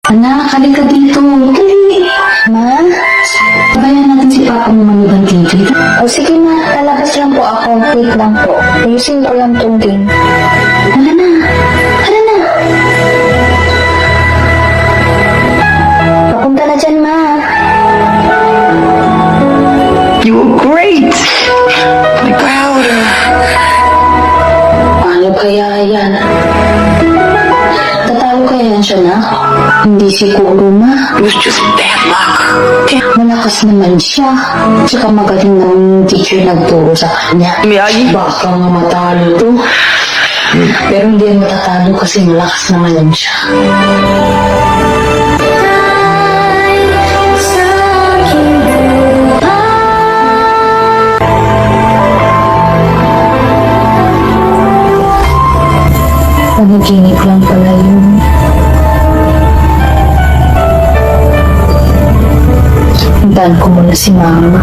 Anak, halika dito. Dali. Ma? Sabayan natin si Papa mo manood ng TV. O sige ma, lalabas lang po ako. Wait lang po. Ayusin ko lang tong game. Hala na. Hala na. Papunta na dyan, ma. You were great! I'm proud. Paano kaya yan? Tatalo kaya yan siya na? Hindi siguro, ma. It was just bad luck. Malakas naman siya. Tsaka magaling ng teacher nagturo sa kanya. Miyagi? Baka nga matalo to. Pero hindi yan matatalo kasi malakas naman yan siya. Panaginip lang pala yun. Puntahan ko muna si Mama.